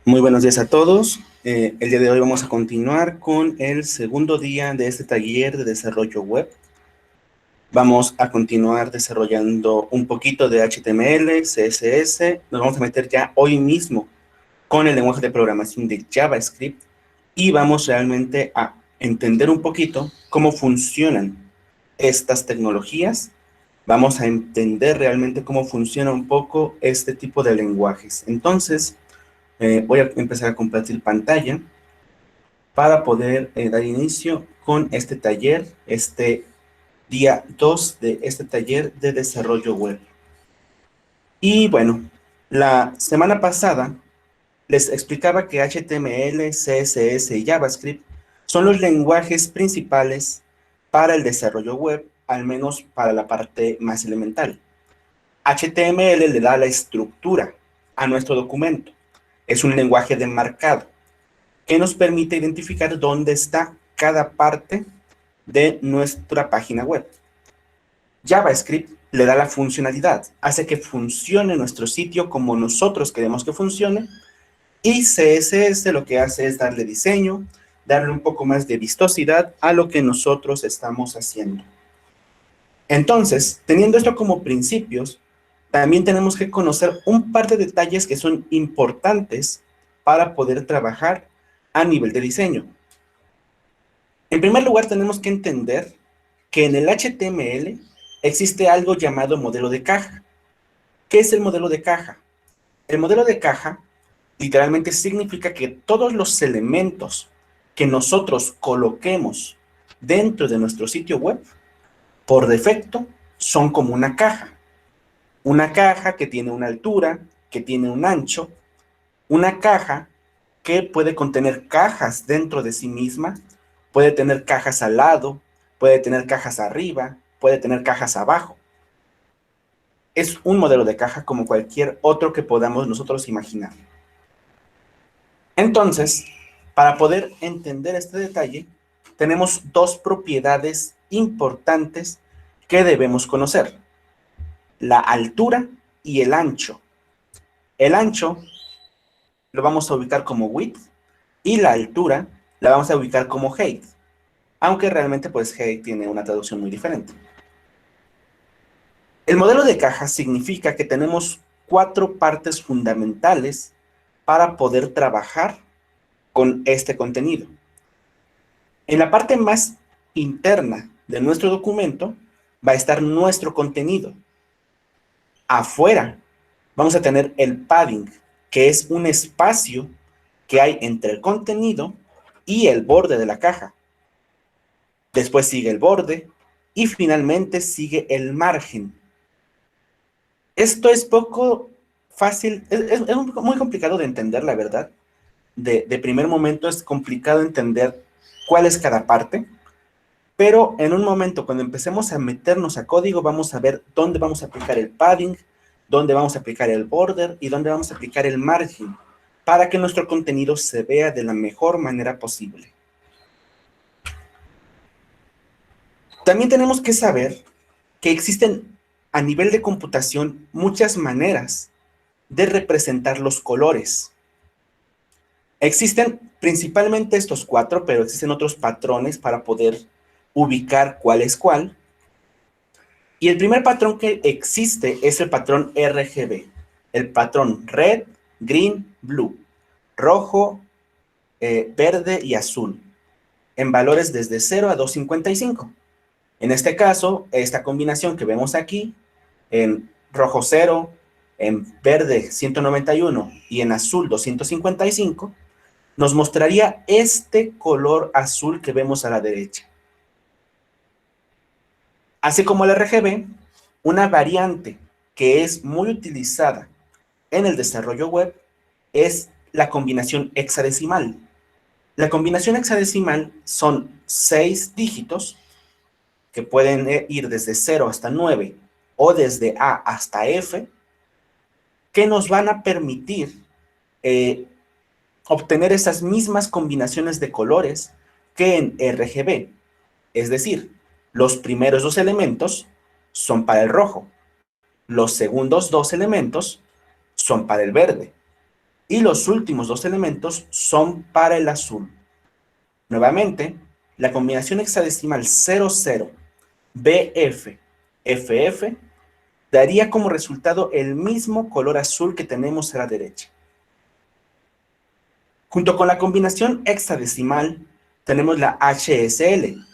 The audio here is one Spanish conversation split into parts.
Muy buenos días a todos. El día de hoy vamos a continuar con el segundo día de este taller de desarrollo web. Vamos a continuar desarrollando un poquito de HTML, CSS. Nos vamos a meter ya hoy mismo con el lenguaje de programación de JavaScript y vamos realmente a entender un poquito cómo funcionan estas tecnologías. Vamos a entender realmente cómo funciona un poco este tipo de lenguajes. Entonces, voy a empezar a compartir pantalla para poder dar inicio con este taller, este día 2 de este taller de desarrollo web. Y bueno, la semana pasada les explicaba que HTML, CSS y JavaScript son los lenguajes principales para el desarrollo web, al menos para la parte más elemental. HTML le da la estructura a nuestro documento. Es un lenguaje de marcado que nos permite identificar dónde está cada parte de nuestra página web. JavaScript le da la funcionalidad, hace que funcione nuestro sitio como nosotros queremos que funcione, y CSS lo que hace es darle diseño, darle un poco más de vistosidad a lo que nosotros estamos haciendo. Entonces, teniendo esto como principios, también tenemos que conocer un par de detalles que son importantes para poder trabajar a nivel de diseño. En primer lugar, tenemos que entender que en el HTML existe algo llamado modelo de caja. ¿Qué es el modelo de caja? El modelo de caja literalmente significa que todos los elementos que nosotros coloquemos dentro de nuestro sitio web, por defecto, son como una caja. Una caja que tiene una altura, que tiene un ancho, una caja que puede contener cajas dentro de sí misma, puede tener cajas al lado, puede tener cajas arriba, puede tener cajas abajo. Es un modelo de caja como cualquier otro que podamos nosotros imaginar. Entonces, para poder entender este detalle, tenemos dos propiedades importantes que debemos conocer: la altura y el ancho. El ancho lo vamos a ubicar como width y la altura la vamos a ubicar como height, aunque realmente pues height tiene una traducción muy diferente. El modelo de caja significa que tenemos 4 partes fundamentales para poder trabajar con este contenido. En la parte más interna de nuestro documento va a estar nuestro contenido. Afuera vamos a tener el padding, que es un espacio que hay entre el contenido y el borde de la caja. Después sigue el borde y finalmente sigue el margen. Esto es poco fácil, es muy complicado de entender, la verdad. De primer momento es complicado entender cuál es cada parte, pero en un momento cuando empecemos a meternos a código vamos a ver dónde vamos a aplicar el padding, dónde vamos a aplicar el border y dónde vamos a aplicar el margen para que nuestro contenido se vea de la mejor manera posible. También tenemos que saber que existen a nivel de computación muchas maneras de representar los colores. Existen principalmente estos 4, pero existen otros patrones para poder ubicar cuál es cuál. Y el primer patrón que existe es el patrón RGB, el patrón Red, Green, Blue, rojo, verde y azul, en valores desde 0 a 255. En este caso, esta combinación que vemos aquí, en rojo 0, en verde 191 y en azul 255, nos mostraría este color azul que vemos a la derecha. Así como el RGB, una variante que es muy utilizada en el desarrollo web es la combinación hexadecimal. La combinación hexadecimal son 6 dígitos que pueden ir desde 0 hasta 9 o desde A hasta F, que nos van a permitir obtener esas mismas combinaciones de colores que en RGB. Es decir, los primeros 2 elementos son para el rojo, los segundos 2 elementos son para el verde, y los últimos dos elementos son para el azul. Nuevamente, la combinación hexadecimal 00 BF FF daría como resultado el mismo color azul que tenemos a la derecha. Junto con la combinación hexadecimal, tenemos la HSL,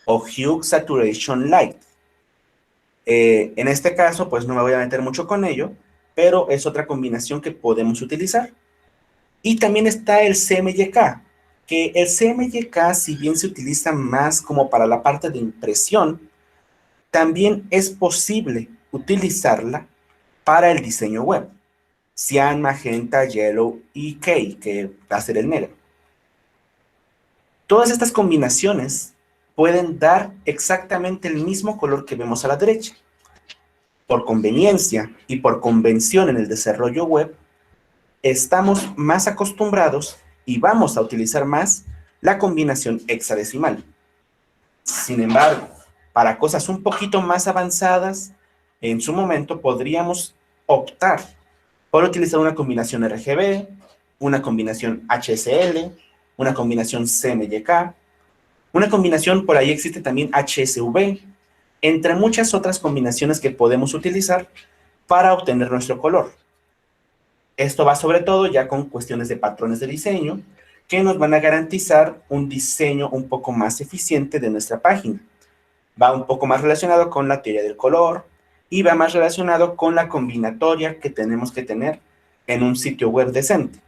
o Hue Saturation Light. En este caso, pues no me voy a meter mucho con ello, pero es otra combinación que podemos utilizar. Y también está el CMYK, que el CMYK, si bien se utiliza más como para la parte de impresión, también es posible utilizarla para el diseño web. Cian, magenta, yellow y key, que va a ser el negro. Todas estas combinaciones pueden dar exactamente el mismo color que vemos a la derecha. Por conveniencia y por convención en el desarrollo web, estamos más acostumbrados y vamos a utilizar más la combinación hexadecimal. Sin embargo, para cosas un poquito más avanzadas, en su momento podríamos optar por utilizar una combinación RGB, una combinación HSL, una combinación CMYK, una combinación, por ahí existe también HSV, entre muchas otras combinaciones que podemos utilizar para obtener nuestro color. Esto va sobre todo ya con cuestiones de patrones de diseño que nos van a garantizar un diseño un poco más eficiente de nuestra página. Va un poco más relacionado con la teoría del color y va más relacionado con la combinatoria que tenemos que tener en un sitio web decente.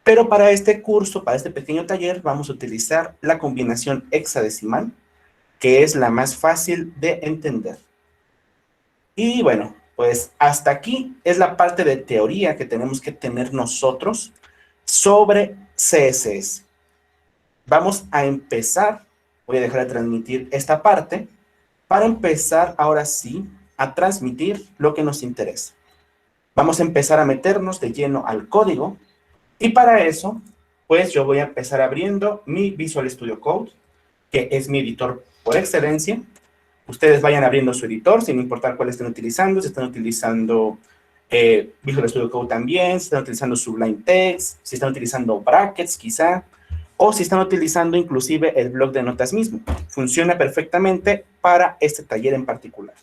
Pero para este curso, para este pequeño taller, vamos a utilizar la combinación hexadecimal, que es la más fácil de entender. Y bueno, pues hasta aquí es la parte de teoría que tenemos que tener nosotros sobre CSS. Vamos a empezar, voy a dejar de transmitir esta parte, para empezar ahora sí a transmitir lo que nos interesa. Vamos a empezar a meternos de lleno al código y para eso, pues yo voy a empezar abriendo mi Visual Studio Code, que es mi editor por excelencia. Ustedes vayan abriendo su editor, sin importar cuál estén utilizando, si están utilizando Visual Studio Code también, si están utilizando Sublime Text, si están utilizando brackets quizá, o si están utilizando inclusive el bloc de notas mismo. Funciona perfectamente para este taller en particular.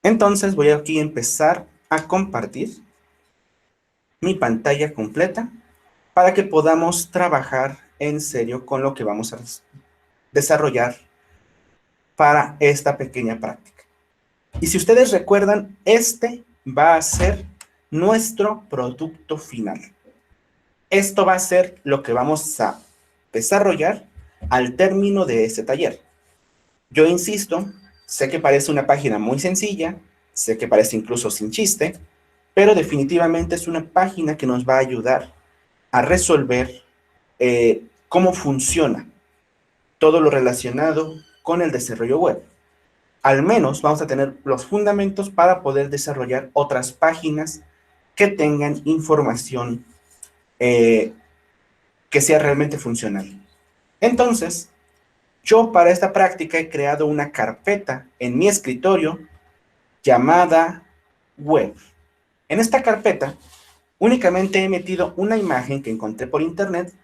Entonces voy aquí a empezar a compartir mi pantalla completa para que podamos trabajar en serio con lo que vamos a desarrollar para esta pequeña práctica. Y si ustedes recuerdan, este va a ser nuestro producto final. Esto va a ser lo que vamos a desarrollar al término de este taller. Yo insisto, sé que parece una página muy sencilla, sé que parece incluso sin chiste, pero definitivamente es una página que nos va a ayudar a resolver cómo funciona todo lo relacionado con el desarrollo web. Al menos vamos a tener los fundamentos para poder desarrollar otras páginas que tengan información que sea realmente funcional. Entonces, yo para esta práctica he creado una carpeta en mi escritorio llamada web. En esta carpeta únicamente he metido una imagen que encontré por internet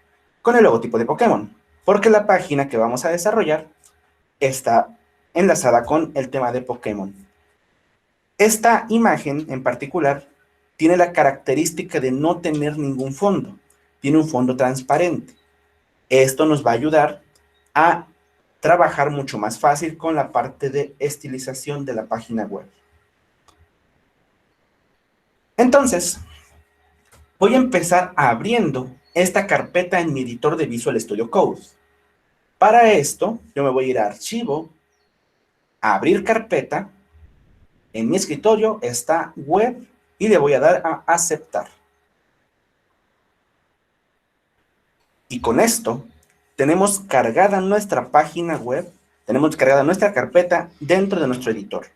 con el logotipo de Pokémon, porque la página que vamos a desarrollar está enlazada con el tema de Pokémon. Esta imagen en particular tiene la característica de no tener ningún fondo, tiene un fondo transparente. Esto nos va a ayudar a trabajar mucho más fácil con la parte de estilización de la página web. Entonces, voy a empezar abriendo esta carpeta en mi editor de Visual Studio Code. Para esto, yo me voy a ir a Archivo, a Abrir Carpeta. En mi escritorio está Web y le voy a dar a Aceptar. Y con esto, tenemos cargada nuestra página web, tenemos cargada nuestra carpeta dentro de nuestro editor.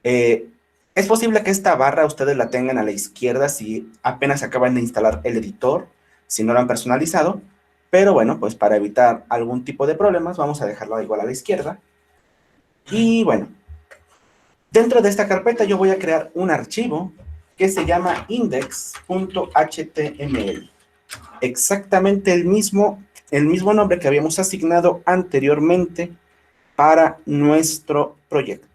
Es posible que esta barra ustedes la tengan a la izquierda si apenas acaban de instalar el editor, si no lo han personalizado, pero bueno, pues para evitar algún tipo de problemas, vamos a dejarlo igual a la izquierda. Y bueno, Dentro de esta carpeta yo voy a crear un archivo que se llama index.html. Exactamente el mismo nombre que habíamos asignado anteriormente para nuestro proyecto.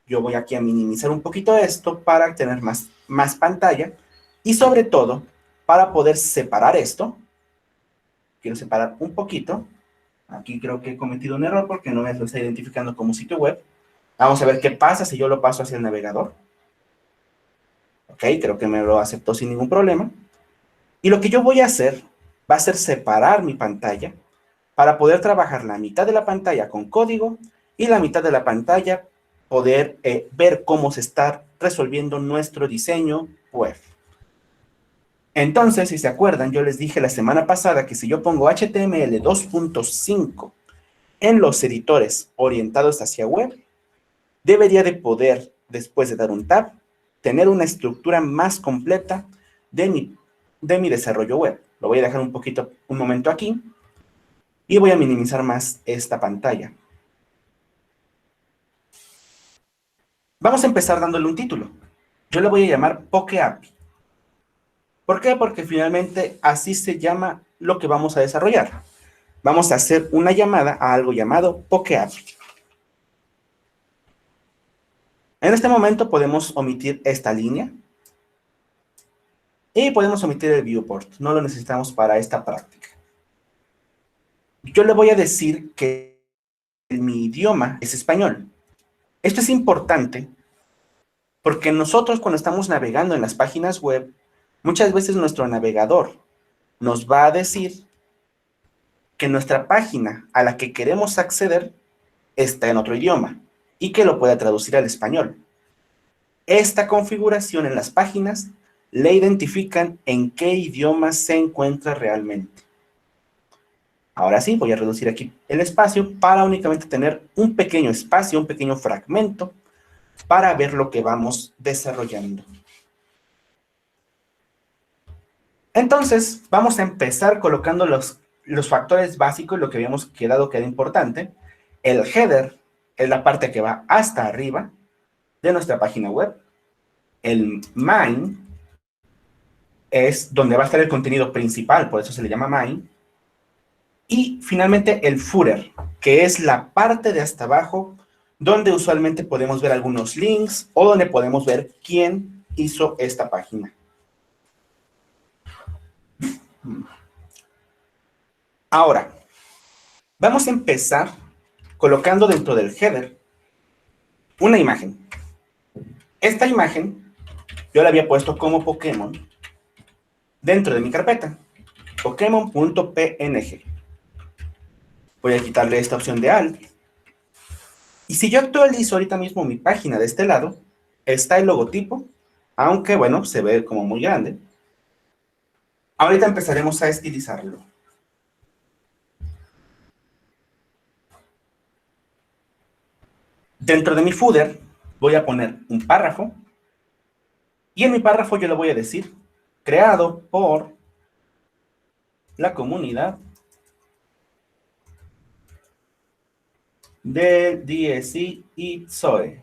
Yo voy aquí a minimizar un poquito esto para tener más pantalla y sobre todo para poder separar esto. Quiero separar un poquito. Aquí creo que he cometido un error porque no me lo está identificando como sitio web. Vamos a ver qué pasa si yo lo paso hacia el navegador. Ok, creo que me lo aceptó sin ningún problema. Y lo que yo voy a hacer va a ser separar mi pantalla para poder trabajar la mitad de la pantalla con código y la mitad de la pantalla poder ver cómo se está resolviendo nuestro diseño web. Entonces, si se acuerdan, yo les dije la semana pasada que si yo pongo HTML 2.5 en los editores orientados hacia web, debería de poder, después de dar un tab, tener una estructura más completa de mi desarrollo web. Lo voy a dejar un momento aquí y voy a minimizar más esta pantalla. Vamos a empezar dándole un título. Yo le voy a llamar PokeAPI. ¿Por qué? Porque finalmente así se llama lo que vamos a desarrollar. Vamos a hacer una llamada a algo llamado PokeAPI. En este momento podemos omitir esta línea y podemos omitir el viewport. No lo necesitamos para esta práctica. Yo le voy a decir que mi idioma es español. Esto es importante porque nosotros cuando estamos navegando en las páginas web, muchas veces nuestro navegador nos va a decir que nuestra página a la que queremos acceder está en otro idioma y que lo pueda traducir al español. Esta configuración en las páginas le identifican en qué idioma se encuentra realmente. Ahora sí, voy a reducir aquí el espacio para únicamente tener un pequeño espacio, un pequeño fragmento para ver lo que vamos desarrollando. Entonces, vamos a empezar colocando los factores básicos, lo que habíamos quedado que era importante. El header es la parte que va hasta arriba de nuestra página web. El main es donde va a estar el contenido principal, por eso se le llama main. Y finalmente el footer, que es la parte de hasta abajo, donde usualmente podemos ver algunos links o donde podemos ver quién hizo esta página. Ahora, vamos a empezar colocando dentro del header una imagen. Esta imagen yo la había puesto como Pokémon dentro de mi carpeta, Pokémon.png. Voy a quitarle esta opción de Alt. Y si yo actualizo ahorita mismo mi página de este lado, está el logotipo, aunque bueno, se ve como muy grande. Ahorita empezaremos a estilizarlo. Dentro de mi footer voy a poner un párrafo y en mi párrafo yo le voy a decir creado por la comunidad de DSI y Zoe.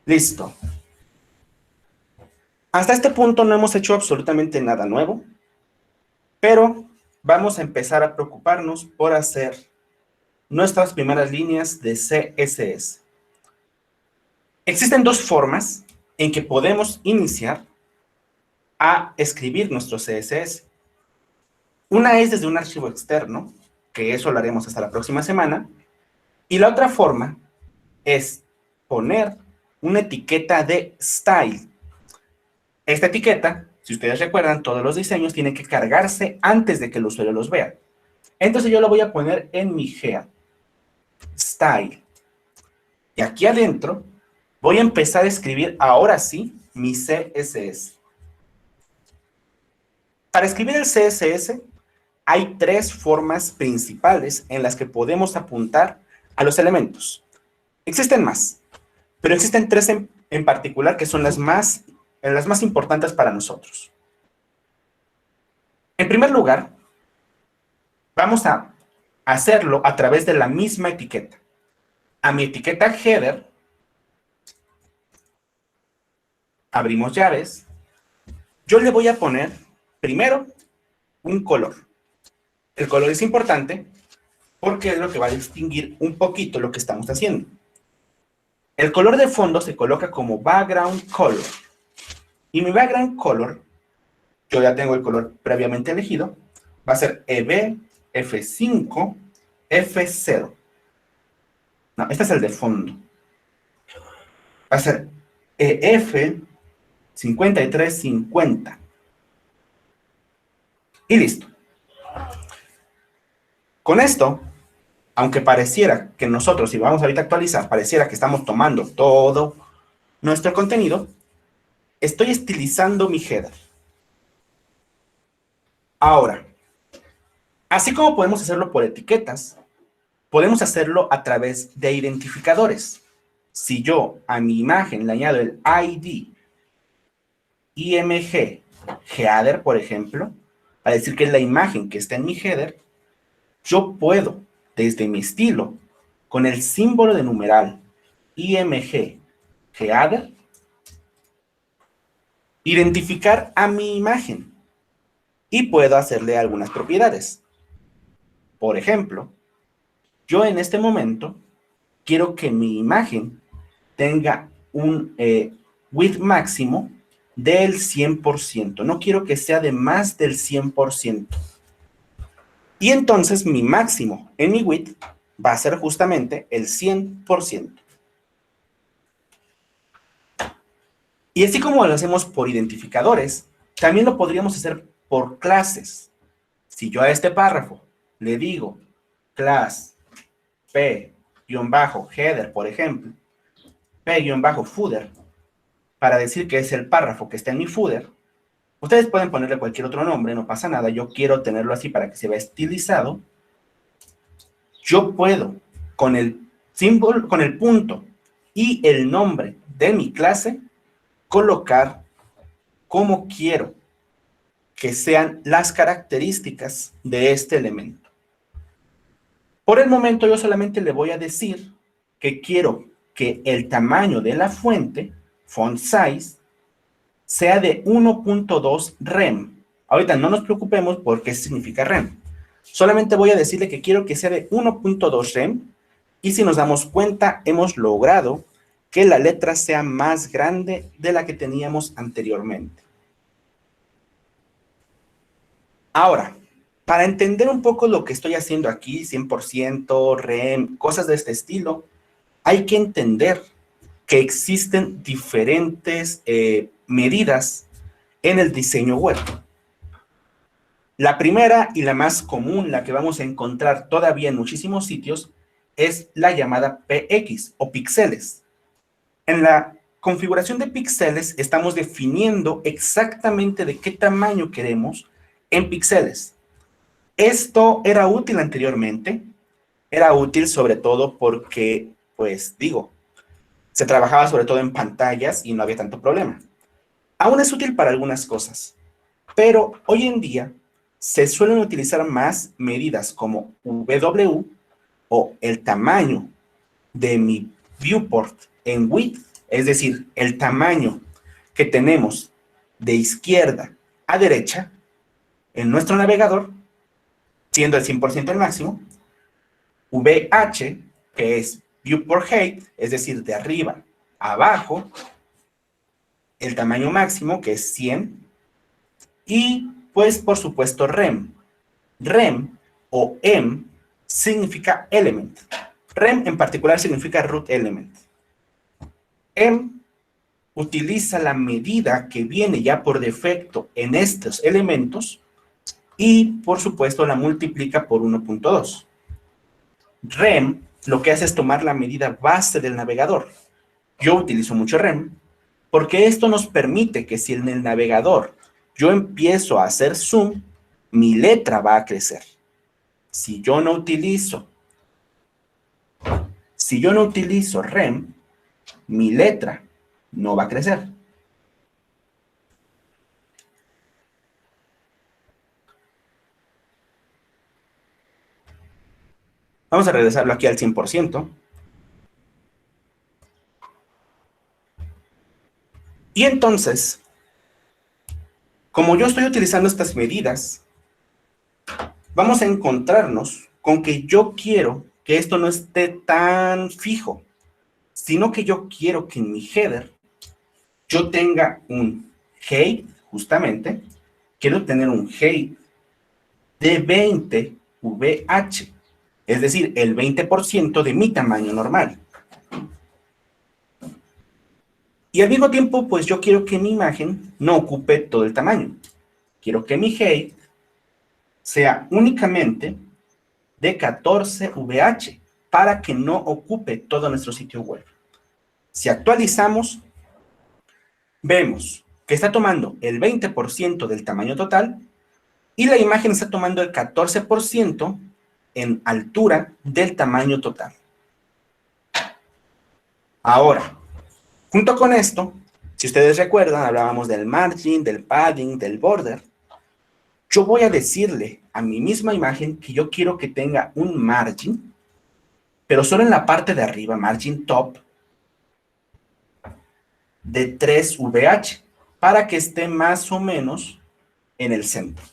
Listo. Hasta este punto no hemos hecho absolutamente nada nuevo, pero vamos a empezar a preocuparnos por hacer nuestras primeras líneas de CSS. Existen dos formas en que podemos iniciar a escribir nuestro CSS. Una es desde un archivo externo, que eso lo haremos hasta la próxima semana, y la otra forma es poner una etiqueta de style. Esta etiqueta, si ustedes recuerdan, todos los diseños tienen que cargarse antes de que el usuario los vea. Entonces yo lo voy a poner en mi head, style. Y aquí adentro voy a empezar a escribir ahora sí mi CSS. Para escribir el CSS hay tres formas principales en las que podemos apuntar a los elementos. Existen más, pero existen tres en particular que son las más importantes para nosotros. En primer lugar, vamos a hacerlo a través de la misma etiqueta. A mi etiqueta header, abrimos llaves, yo le voy a poner primero un color. El color es importante porque es lo que va a distinguir un poquito lo que estamos haciendo. El color de fondo se coloca como background color. Y mi background color, yo ya tengo el color previamente elegido, va a ser EB, F5, F0. No, este es el de fondo. Va a ser EF 5350. Y listo. Con esto, aunque pareciera que nosotros, si vamos ahorita a actualizar, pareciera que estamos tomando todo nuestro contenido, estoy estilizando mi header. Ahora, así como podemos hacerlo por etiquetas, podemos hacerlo a través de identificadores. Si yo a mi imagen le añado el ID, IMG, header, por ejemplo, para decir que es la imagen que está en mi header, yo puedo, desde mi estilo, con el símbolo de numeral IMG, header, identificar a mi imagen y puedo hacerle algunas propiedades. Por ejemplo, yo en este momento quiero que mi imagen tenga un width máximo del 100%. No quiero que sea de más del 100%. Y entonces mi máximo en mi width va a ser justamente el 100%. Y así como lo hacemos por identificadores, también lo podríamos hacer por clases. Si yo a este párrafo le digo class p-header, por ejemplo, p-footer, para decir que es el párrafo que está en mi footer, ustedes pueden ponerle cualquier otro nombre, no pasa nada. Yo quiero tenerlo así para que se vea estilizado. Yo puedo, con el símbolo, con el punto y el nombre de mi clase, colocar como quiero que sean las características de este elemento. Por el momento yo solamente le voy a decir que quiero que el tamaño de la fuente, font size, sea de 1.2 rem. Ahorita no nos preocupemos por qué significa rem. Solamente voy a decirle que quiero que sea de 1.2 rem y si nos damos cuenta hemos logrado que la letra sea más grande de la que teníamos anteriormente. Ahora, para entender un poco lo que estoy haciendo aquí, 100%, REM, cosas de este estilo, hay que entender que existen diferentes medidas en el diseño web. La primera y la más común, la que vamos a encontrar todavía en muchísimos sitios, es la llamada PX o píxeles. En la configuración de píxeles estamos definiendo exactamente de qué tamaño queremos en píxeles. Esto era útil anteriormente, era útil sobre todo porque, pues digo, se trabajaba sobre todo en pantallas y no había tanto problema. Aún es útil para algunas cosas, pero hoy en día se suelen utilizar más medidas como W o el tamaño de mi viewport en width, es decir, el tamaño que tenemos de izquierda a derecha en nuestro navegador, siendo el 100% el máximo, VH, que es viewport height, es decir, de arriba a abajo, el tamaño máximo, que es 100, y pues por supuesto REM. REM o EM significa element. REM en particular significa root element. EM utiliza la medida que viene ya por defecto en estos elementos y por supuesto la multiplica por 1.2. REM lo que hace es tomar la medida base del navegador. Yo utilizo mucho REM porque esto nos permite que si en el navegador yo empiezo a hacer zoom, mi letra va a crecer. Si yo no utilizo REM, mi letra no va a crecer. Vamos a regresarlo aquí al 100%. Y entonces, como yo estoy utilizando estas medidas, vamos a encontrarnos con que yo quiero que esto no esté tan fijo, sino que yo quiero que en mi header yo tenga un height, justamente, quiero tener un height de 20 VH, es decir, el 20% de mi tamaño normal. Y al mismo tiempo, pues yo quiero que mi imagen no ocupe todo el tamaño. Quiero que mi height sea únicamente de 14 VH para que no ocupe todo nuestro sitio web. Si actualizamos, vemos que está tomando el 20% del tamaño total y la imagen está tomando el 14% en altura del tamaño total. Ahora, junto con esto, si ustedes recuerdan, hablábamos del margin, del padding, del border. Yo voy a decirle a mi misma imagen que yo quiero que tenga un margin, pero solo en la parte de arriba, margin top, de 3 VH, para que esté más o menos en el centro.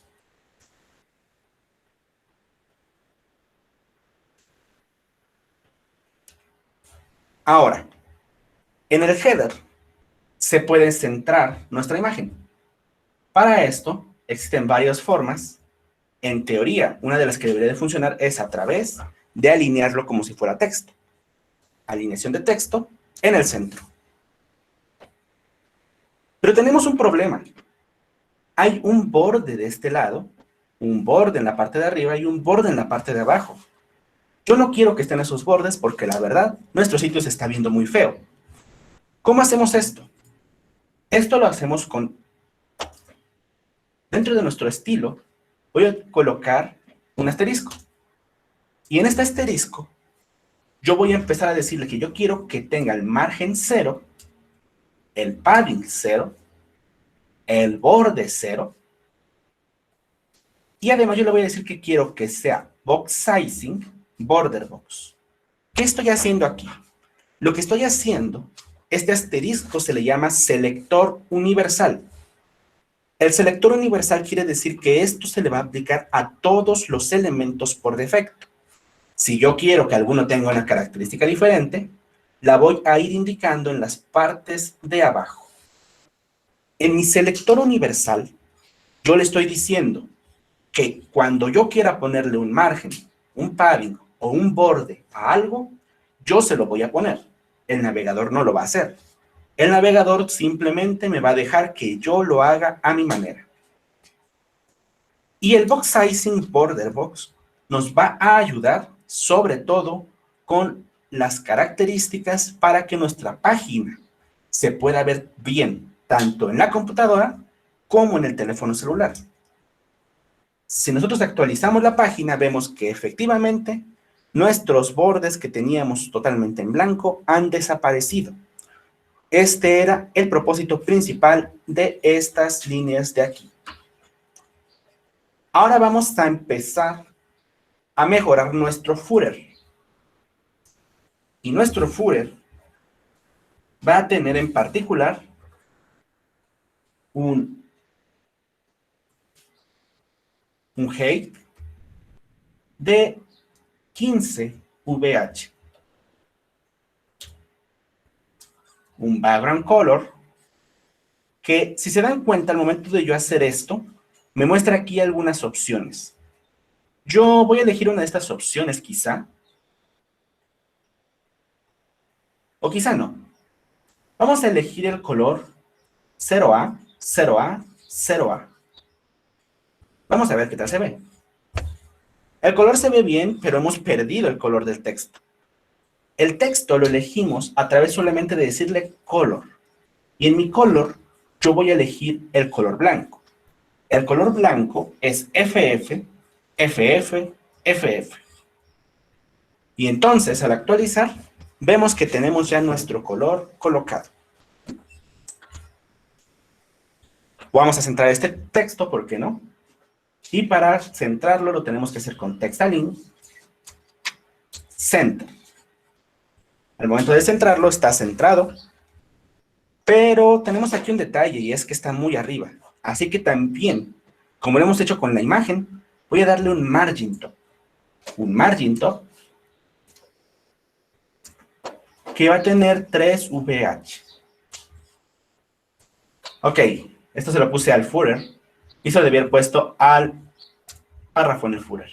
Ahora, en el header se puede centrar nuestra imagen. Para esto, existen varias formas. En teoría, una de las que debería de funcionar es a través de alinearlo como si fuera texto. Alineación de texto en el centro. Pero tenemos un problema. Hay un borde de este lado, un borde en la parte de arriba y un borde en la parte de abajo. Yo no quiero que estén esos bordes porque la verdad, nuestro sitio se está viendo muy feo. ¿Cómo hacemos esto? Esto lo hacemos con... Dentro de nuestro estilo, voy a colocar un asterisco. Y en este asterisco, yo voy a empezar a decirle que yo quiero que tenga el margen 0, el padding 0, el borde 0, y además yo le voy a decir que quiero que sea box sizing, border box. ¿Qué estoy haciendo aquí? Lo que estoy haciendo, este asterisco se le llama selector universal. El selector universal quiere decir que esto se le va a aplicar a todos los elementos por defecto. Si yo quiero que alguno tenga una característica diferente, la voy a ir indicando en las partes de abajo. En mi selector universal, yo le estoy diciendo que cuando yo quiera ponerle un margen, un padding o un borde a algo, yo se lo voy a poner. El navegador no lo va a hacer. El navegador simplemente me va a dejar que yo lo haga a mi manera. Y el box sizing border box nos va a ayudar sobre todo con las características para que nuestra página se pueda ver bien, tanto en la computadora como en el teléfono celular. Si nosotros actualizamos la página, vemos que efectivamente nuestros bordes que teníamos totalmente en blanco han desaparecido. Este era el propósito principal de estas líneas de aquí. Ahora vamos a empezar a mejorar nuestro footer. Y nuestro footer va a tener en particular un height de 15 VH. Un background color que, si se dan cuenta, al momento de yo hacer esto, me muestra aquí algunas opciones. Yo voy a elegir una de estas opciones quizá, o quizá no. Vamos a elegir el color 0A, 0A, 0A. Vamos a ver qué tal se ve. El color se ve bien, pero hemos perdido el color del texto. El texto lo elegimos a través solamente de decirle color. Y en mi color, yo voy a elegir el color blanco. El color blanco es FF, FF, FF. Y entonces, al actualizar, vemos que tenemos ya nuestro color colocado. Vamos a centrar este texto, ¿por qué no? Y para centrarlo lo tenemos que hacer con text align, center. Al momento de centrarlo está centrado. Pero tenemos aquí un detalle y es que está muy arriba. Así que también, como lo hemos hecho con la imagen, voy a darle un margin top. Un margin top que va a tener 3VH. Ok, esto se lo puse al footer y se lo debía haber puesto al párrafo en el footer.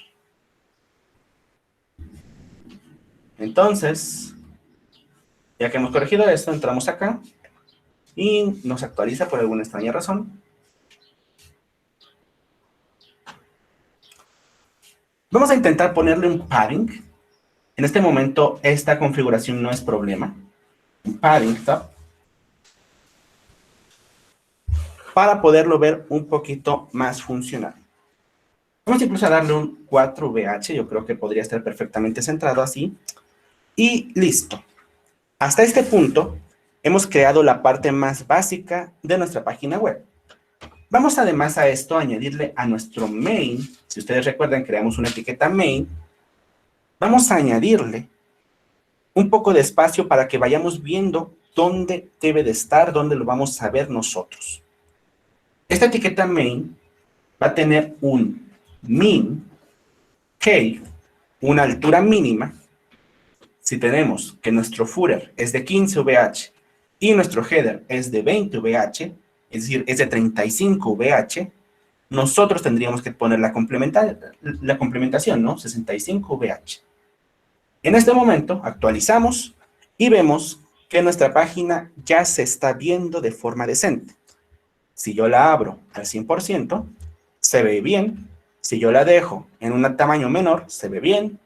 Entonces, ya que hemos corregido esto, entramos acá y nos actualiza por alguna extraña razón. Vamos a intentar ponerle un padding. En este momento, esta configuración no es problema. Un padding top. Para poderlo ver un poquito más funcional. Vamos incluso a darle un 4VH. Yo creo que podría estar perfectamente centrado así. Y listo. Hasta este punto, hemos creado la parte más básica de nuestra página web. Vamos además a esto a añadirle a nuestro main. Si ustedes recuerdan, creamos una etiqueta main. Vamos a añadirle un poco de espacio para que vayamos viendo dónde debe de estar, dónde lo vamos a ver nosotros. Esta etiqueta main va a tener un min, k, una altura mínima. Si tenemos que nuestro footer es de 15 VH y nuestro header es de 20 VH, es decir, es de 35 VH, nosotros tendríamos que poner la complementación, ¿no? 65 VH. En este momento actualizamos y vemos que nuestra página ya se está viendo de forma decente. Si yo la abro al 100%, se ve bien. Si yo la dejo en un tamaño menor, se ve bien.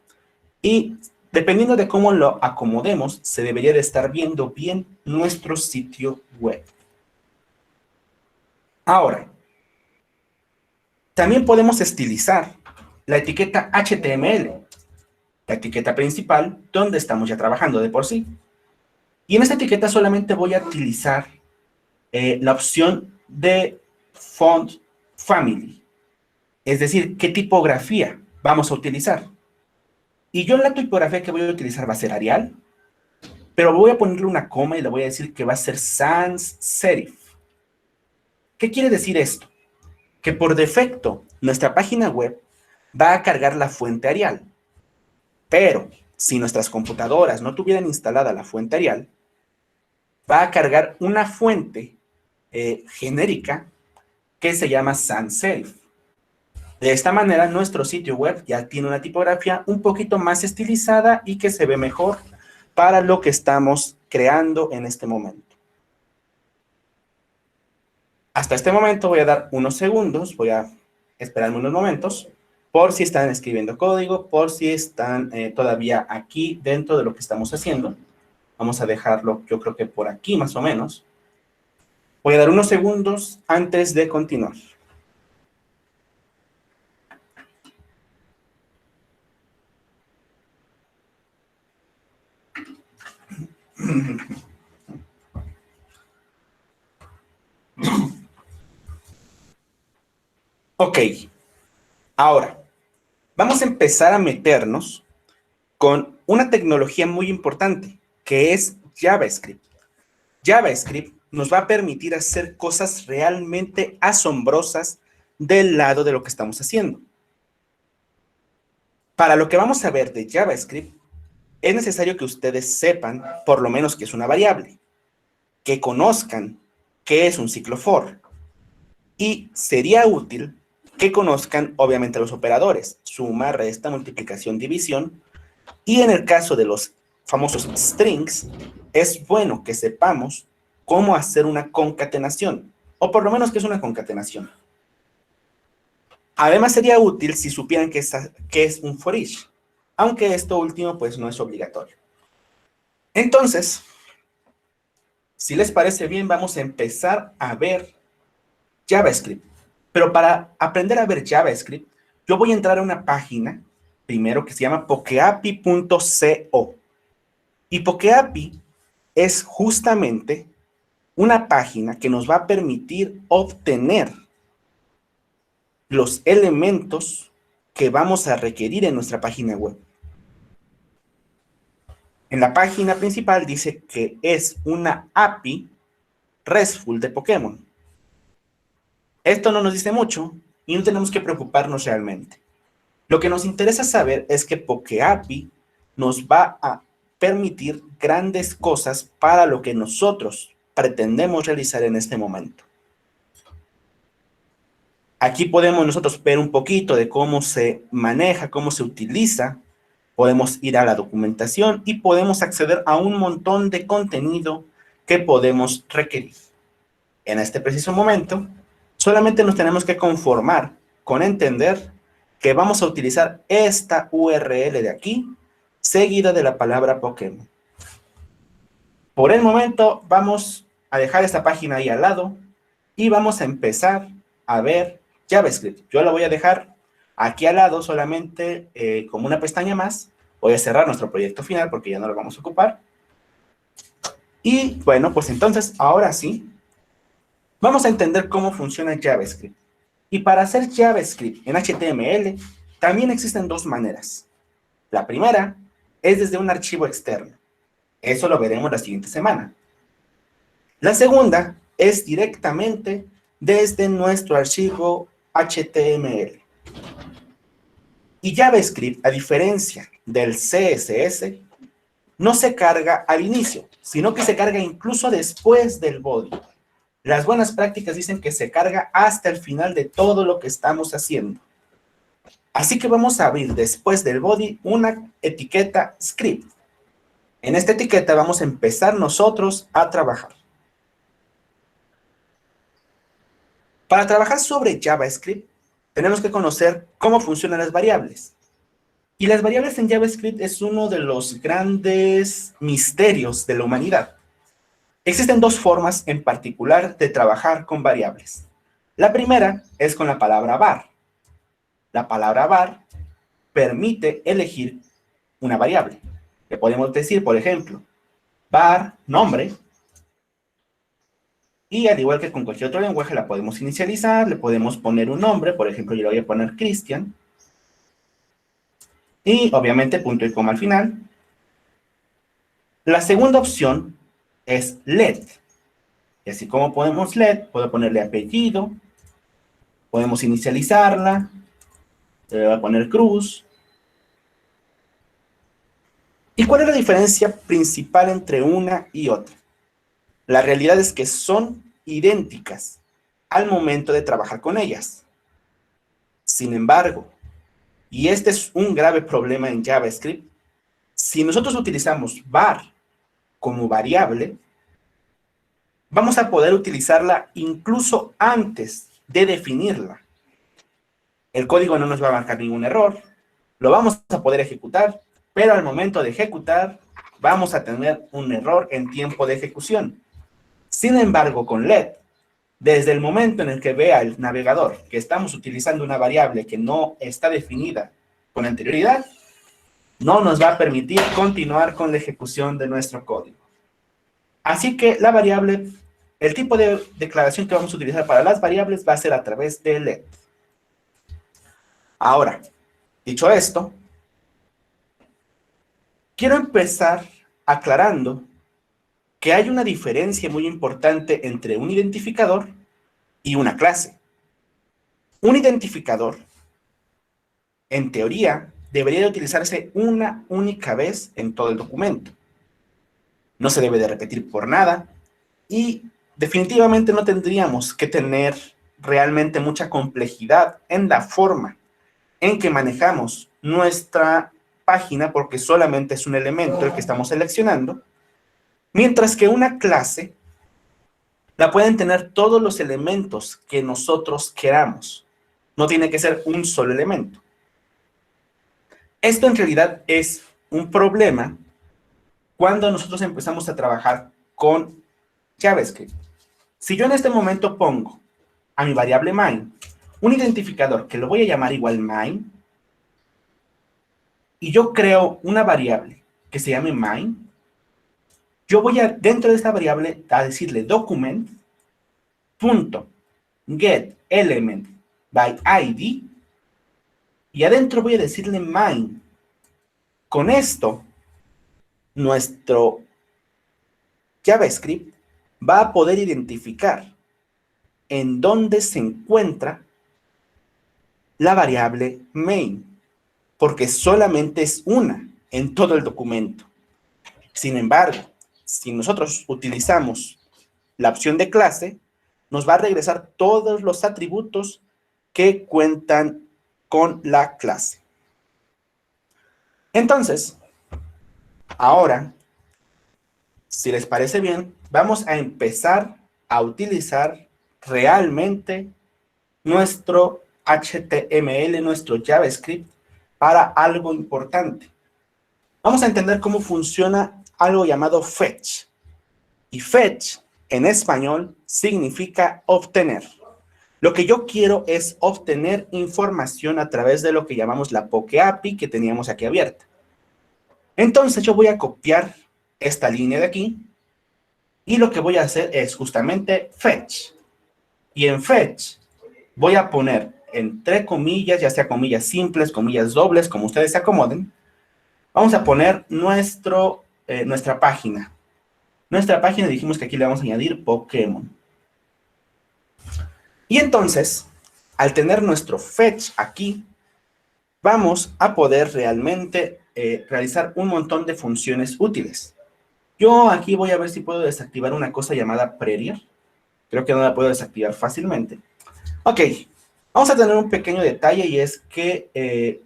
Y dependiendo de cómo lo acomodemos, se debería de estar viendo bien nuestro sitio web. Ahora, también podemos estilizar la etiqueta HTML, la etiqueta principal, donde estamos ya trabajando de por sí. Y en esta etiqueta solamente voy a utilizar la opción de Font Family, es decir, qué tipografía vamos a utilizar. Y yo la tipografía que voy a utilizar va a ser Arial, pero voy a ponerle una coma y le voy a decir que va a ser Sans Serif. ¿Qué quiere decir esto? Que por defecto nuestra página web va a cargar la fuente Arial, pero si nuestras computadoras no tuvieran instalada la fuente Arial, va a cargar una fuente genérica que se llama sans serif. De esta manera, nuestro sitio web ya tiene una tipografía un poquito más estilizada y que se ve mejor para lo que estamos creando en este momento. Hasta este momento voy a dar unos segundos, voy a esperarme unos momentos, por si están escribiendo código, por si están todavía aquí dentro de lo que estamos haciendo. Vamos a dejarlo, yo creo que por aquí más o menos. Voy a dar unos segundos antes de continuar. Ok, ahora vamos a empezar a meternos con una tecnología muy importante, que es JavaScript. JavaScript nos va a permitir hacer cosas realmente asombrosas del lado de lo que estamos haciendo. Para lo que vamos a ver de JavaScript, es necesario que ustedes sepan, por lo menos, que es una variable, que conozcan qué es un ciclo for, y sería útil que conozcan, obviamente, los operadores, suma, resta, multiplicación, división, y en el caso de los famosos strings, es bueno que sepamos cómo hacer una concatenación, o por lo menos qué es una concatenación. Además, sería útil si supieran qué es un for each, aunque esto último pues no es obligatorio. Entonces, si les parece bien, vamos a empezar a ver JavaScript. Pero para aprender a ver JavaScript, yo voy a entrar a una página, primero, que se llama pokeapi.co. Y Pokeapi es justamente una página que nos va a permitir obtener los elementos que vamos a requerir en nuestra página web. En la página principal dice que es una API RESTful de Pokémon. Esto no nos dice mucho y no tenemos que preocuparnos realmente. Lo que nos interesa saber es que PokeAPI nos va a permitir grandes cosas para lo que nosotros pretendemos realizar en este momento. Aquí podemos nosotros ver un poquito de cómo se maneja, cómo se utiliza. Podemos ir a la documentación y podemos acceder a un montón de contenido que podemos requerir. En este preciso momento, solamente nos tenemos que conformar con entender que vamos a utilizar esta URL de aquí, seguida de la palabra Pokémon. Por el momento, vamos a dejar esta página ahí al lado y vamos a empezar a ver JavaScript. Yo la voy a dejar aquí al lado solamente como una pestaña más. Voy a cerrar nuestro proyecto final porque ya no lo vamos a ocupar. Y bueno, pues entonces, ahora sí, vamos a entender cómo funciona JavaScript. Y para hacer JavaScript en HTML, también existen dos maneras. La primera es desde un archivo externo. Eso lo veremos la siguiente semana. La segunda es directamente desde nuestro archivo HTML. Y JavaScript, a diferencia del CSS, no se carga al inicio, sino que se carga incluso después del body. Las buenas prácticas dicen que se carga hasta el final de todo lo que estamos haciendo. Así que vamos a abrir después del body una etiqueta script. En esta etiqueta vamos a empezar nosotros a trabajar. Para trabajar sobre JavaScript, tenemos que conocer cómo funcionan las variables. Y las variables en JavaScript es uno de los grandes misterios de la humanidad. Existen dos formas en particular de trabajar con variables. La primera es con la palabra var. La palabra var permite elegir una variable. Le podemos decir, por ejemplo, var nombre. Y al igual que con cualquier otro lenguaje, la podemos inicializar, le podemos poner un nombre. Por ejemplo, yo le voy a poner Cristian. Y obviamente punto y coma al final. La segunda opción es let. Y así como podemos let, puedo ponerle apellido. Podemos inicializarla. Le voy a poner cruz. ¿Y cuál es la diferencia principal entre una y otra? La realidad es que son idénticas al momento de trabajar con ellas. Sin embargo, y este es un grave problema en JavaScript, si nosotros utilizamos var como variable, vamos a poder utilizarla incluso antes de definirla. El código no nos va a marcar ningún error, lo vamos a poder ejecutar, pero al momento de ejecutar vamos a tener un error en tiempo de ejecución. Sin embargo, con let, desde el momento en el que vea el navegador que estamos utilizando una variable que no está definida con anterioridad, no nos va a permitir continuar con la ejecución de nuestro código. Así que la variable, el tipo de declaración que vamos a utilizar para las variables va a ser a través de let. Ahora, dicho esto, quiero empezar aclarando que hay una diferencia muy importante entre un identificador y una clase. Un identificador, en teoría, debería de utilizarse una única vez en todo el documento. No se debe de repetir por nada y definitivamente no tendríamos que tener realmente mucha complejidad en la forma en que manejamos nuestra página porque solamente es un elemento el que estamos seleccionando, mientras que una clase la pueden tener todos los elementos que nosotros queramos. No tiene que ser un solo elemento. Esto en realidad es un problema cuando nosotros empezamos a trabajar con JavaScript. Si yo en este momento pongo a mi variable main un identificador que lo voy a llamar igual main, y yo creo una variable que se llame main, yo voy a, dentro de esta variable, a decirle document.getElement by ID, y adentro voy a decirle main. Con esto, nuestro JavaScript va a poder identificar en dónde se encuentra la variable main, porque solamente es una en todo el documento. Sin embargo, si nosotros utilizamos la opción de clase, nos va a regresar todos los atributos que cuentan con la clase. Entonces, ahora, si les parece bien, vamos a empezar a utilizar realmente nuestro HTML, nuestro JavaScript, para algo importante. Vamos a entender cómo funciona algo llamado fetch. Y fetch, en español, significa obtener. Lo que yo quiero es obtener información a través de lo que llamamos la Poke API que teníamos aquí abierta. Entonces yo voy a copiar esta línea de aquí y lo que voy a hacer es justamente fetch. Y en fetch voy a poner entre comillas, ya sea comillas simples, comillas dobles, como ustedes se acomoden, vamos a poner nuestra página. Nuestra página dijimos que aquí le vamos a añadir Pokémon. Y entonces, al tener nuestro fetch aquí, vamos a poder realmente realizar un montón de funciones útiles. Yo aquí voy a ver si puedo desactivar una cosa llamada Prettier. Creo que no la puedo desactivar fácilmente. Ok, vamos a tener un pequeño detalle y es que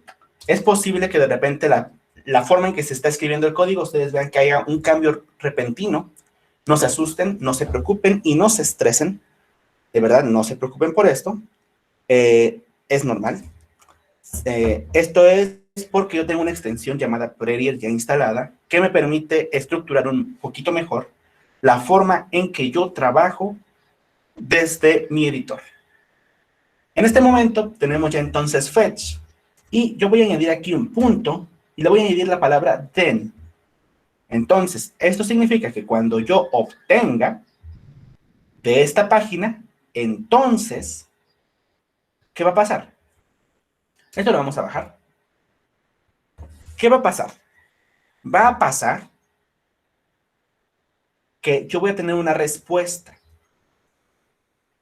es posible que de repente la forma en que se está escribiendo el código, ustedes vean que haya un cambio repentino. No se asusten, no se preocupen y no se estresen. De verdad, no se preocupen por esto. Es normal. Esto es porque yo tengo una extensión llamada Prettier ya instalada que me permite estructurar un poquito mejor la forma en que yo trabajo desde mi editor. En este momento tenemos ya entonces fetch y yo voy a añadir aquí un punto y le voy a añadir la palabra then. Entonces, esto significa que cuando yo obtenga de esta página, entonces, ¿qué va a pasar? Esto lo vamos a bajar. ¿Qué va a pasar? Va a pasar que yo voy a tener una respuesta.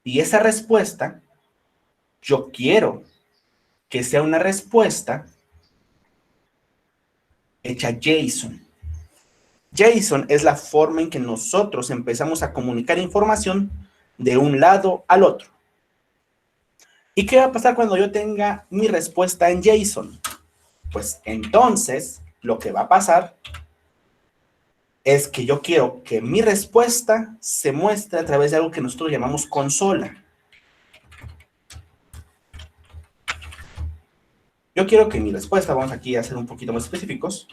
Y esa respuesta, yo quiero que sea una respuesta hecha JSON. JSON es la forma en que nosotros empezamos a comunicar información de un lado al otro. ¿Y qué va a pasar cuando yo tenga mi respuesta en JSON? Pues entonces, lo que va a pasar es que yo quiero que mi respuesta se muestre a través de algo que nosotros llamamos consola. Yo quiero que mi respuesta, vamos aquí a ser un poquito más específicos,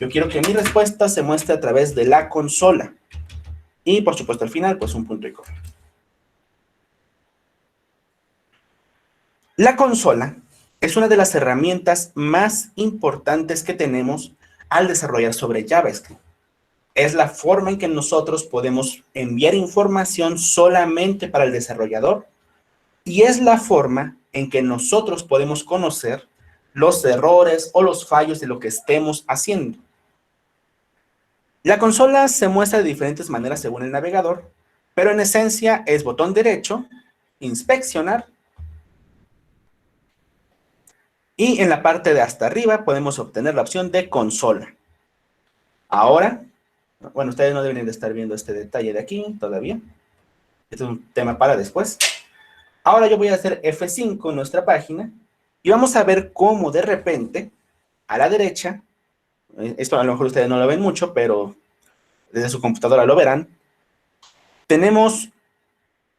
yo quiero que mi respuesta se muestre a través de la consola. Y por supuesto al final, pues un punto y coma. La consola es una de las herramientas más importantes que tenemos al desarrollar sobre JavaScript. Es la forma en que nosotros podemos enviar información solamente para el desarrollador y es la forma en que nosotros podemos conocer los errores o los fallos de lo que estemos haciendo. La consola se muestra de diferentes maneras según el navegador, pero en esencia es botón derecho, inspeccionar, y en la parte de hasta arriba podemos obtener la opción de consola. Ahora, bueno, ustedes no deben de estar viendo este detalle de aquí todavía. Este es un tema para después. Ahora yo voy a hacer F5 en nuestra página y vamos a ver cómo de repente, a la derecha, esto a lo mejor ustedes no lo ven mucho, pero desde su computadora lo verán, tenemos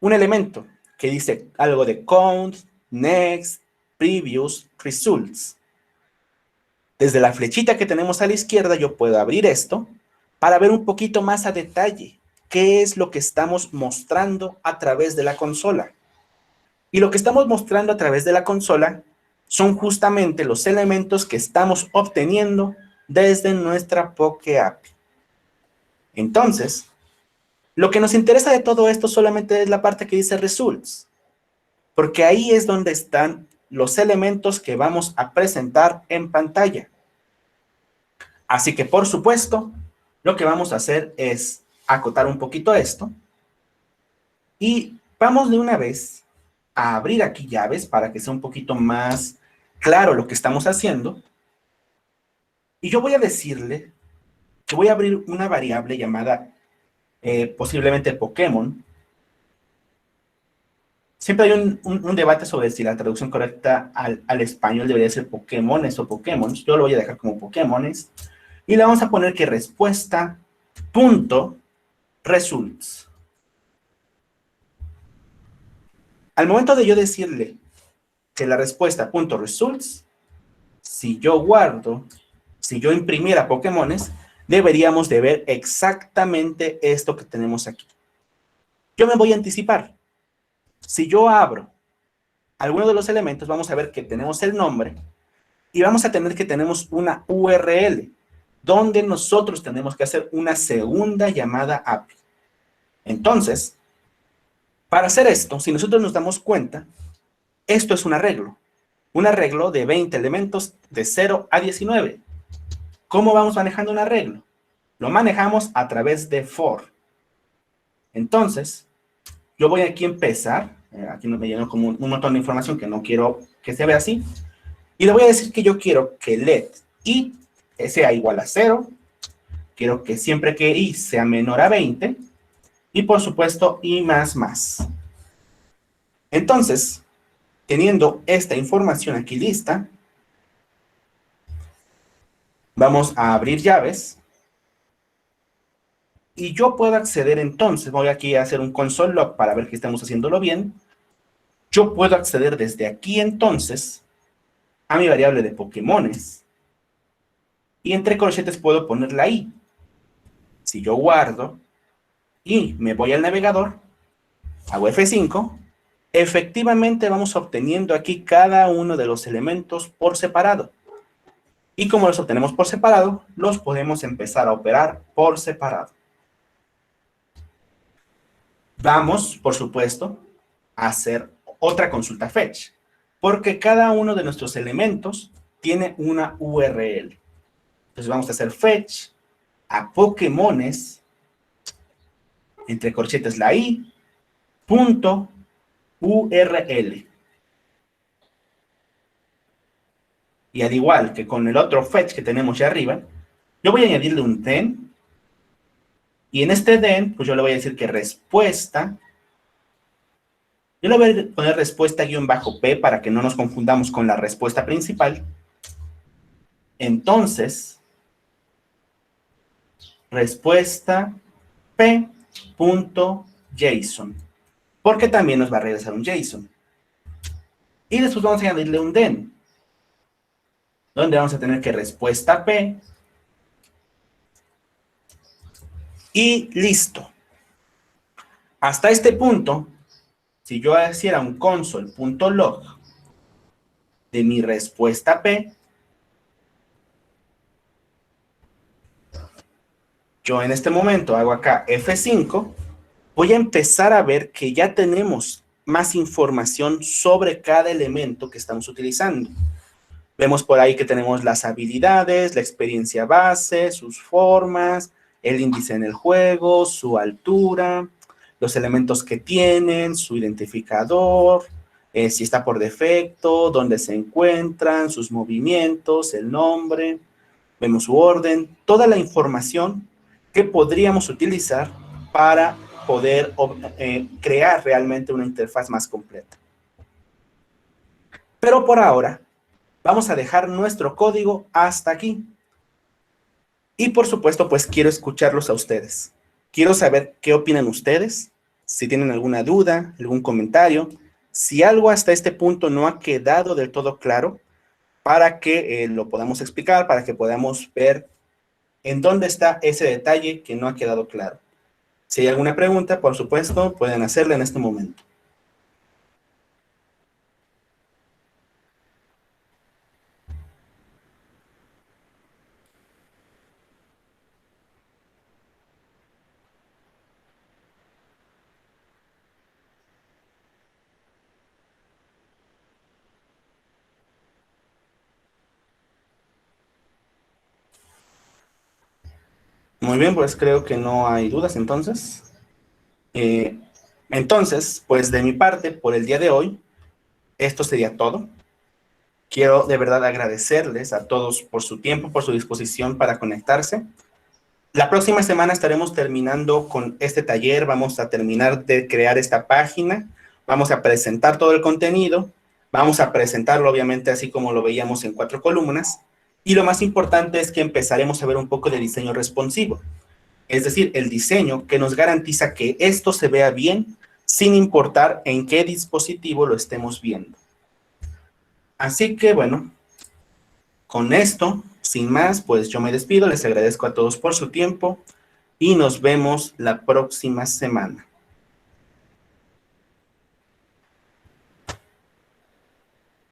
un elemento que dice algo de count, next, previous, results. Desde la flechita que tenemos a la izquierda yo puedo abrir esto para ver un poquito más a detalle qué es lo que estamos mostrando a través de la consola. Y lo que estamos mostrando a través de la consola son justamente los elementos que estamos obteniendo desde nuestra Poke API. Entonces, lo que nos interesa de todo esto solamente es la parte que dice results, porque ahí es donde están los elementos que vamos a presentar en pantalla. Así que, por supuesto, lo que vamos a hacer es acotar un poquito esto Y vamos de una vez a abrir aquí llaves para que sea un poquito más claro lo que estamos haciendo. Y yo voy a decirle que voy a abrir una variable llamada posiblemente Pokémon. Siempre hay un debate sobre si la traducción correcta al español debería ser Pokémones o Pokémon. Yo lo voy a dejar como Pokémones. Y le vamos a poner que respuesta punto results. Al momento de yo decirle que la respuesta punto results, si yo guardo, si yo imprimiera Pokémones, deberíamos de ver exactamente esto que tenemos aquí. Yo me voy a anticipar. Si yo abro alguno de los elementos, vamos a ver que tenemos el nombre y vamos a tener que tenemos una URL donde nosotros tenemos que hacer una segunda llamada API. Entonces, para hacer esto, si nosotros nos damos cuenta, esto es un arreglo de 20 elementos de 0 a 19. ¿Cómo vamos manejando un arreglo? Lo manejamos a través de for. Entonces, yo voy aquí a empezar, aquí me llenó como un montón de información que no quiero que se vea así, y le voy a decir que yo quiero que let i sea igual a 0, quiero que siempre que i sea menor a 20, y por supuesto i más más. Entonces, teniendo esta información aquí lista, vamos a abrir llaves, y yo puedo acceder entonces, voy aquí a hacer un console log para ver que estamos haciéndolo bien. Yo puedo acceder desde aquí entonces a mi variable de Pokémones, y entre corchetes puedo poner la i. Si yo guardo y me voy al navegador, hago F5, efectivamente vamos obteniendo aquí cada uno de los elementos por separado. Y como los obtenemos por separado, los podemos empezar a operar por separado. Vamos, por supuesto, a hacer otra consulta fetch, porque cada uno de nuestros elementos tiene una URL. Entonces vamos a hacer fetch a Pokémones, entre corchetes la i, punto URL. Y al igual que con el otro fetch que tenemos ya arriba, yo voy a añadirle un then, y en este then, pues yo le voy a decir que respuesta, yo le voy a poner respuesta guión bajo p para que no nos confundamos con la respuesta principal. Entonces, respuesta p.json, porque también nos va a regresar un JSON. Y después vamos a añadirle un then, donde vamos a tener que respuesta p, y listo. Hasta este punto, si yo hiciera un console.log de mi respuesta P, yo en este momento hago acá F5, voy a empezar a ver que ya tenemos más información sobre cada elemento que estamos utilizando. Vemos por ahí que tenemos las habilidades, la experiencia base, sus formas, el índice en el juego, su altura, los elementos que tienen, su identificador, si está por defecto, dónde se encuentran, sus movimientos, el nombre, vemos su orden, toda la información que podríamos utilizar para poder crear realmente una interfaz más completa. Pero por ahora, vamos a dejar nuestro código hasta aquí. Y por supuesto, pues quiero escucharlos a ustedes. Quiero saber qué opinan ustedes, si tienen alguna duda, algún comentario, si algo hasta este punto no ha quedado del todo claro, para que lo podamos explicar, para que podamos ver en dónde está ese detalle que no ha quedado claro. Si hay alguna pregunta, por supuesto, pueden hacerla en este momento. Muy bien, pues creo que no hay dudas entonces. Eh, Entonces, pues de mi parte, por el día de hoy, esto sería todo. Quiero de verdad agradecerles a todos por su tiempo, por su disposición para conectarse. La próxima semana estaremos terminando con este taller, vamos a terminar de crear esta página, vamos a presentar todo el contenido, vamos a presentarlo obviamente así como lo veíamos en 4 columnas, y lo más importante es que empezaremos a ver un poco de diseño responsivo, es decir, el diseño que nos garantiza que esto se vea bien sin importar en qué dispositivo lo estemos viendo. Así que bueno, con esto, sin más, pues yo me despido, les agradezco a todos por su tiempo y nos vemos la próxima semana.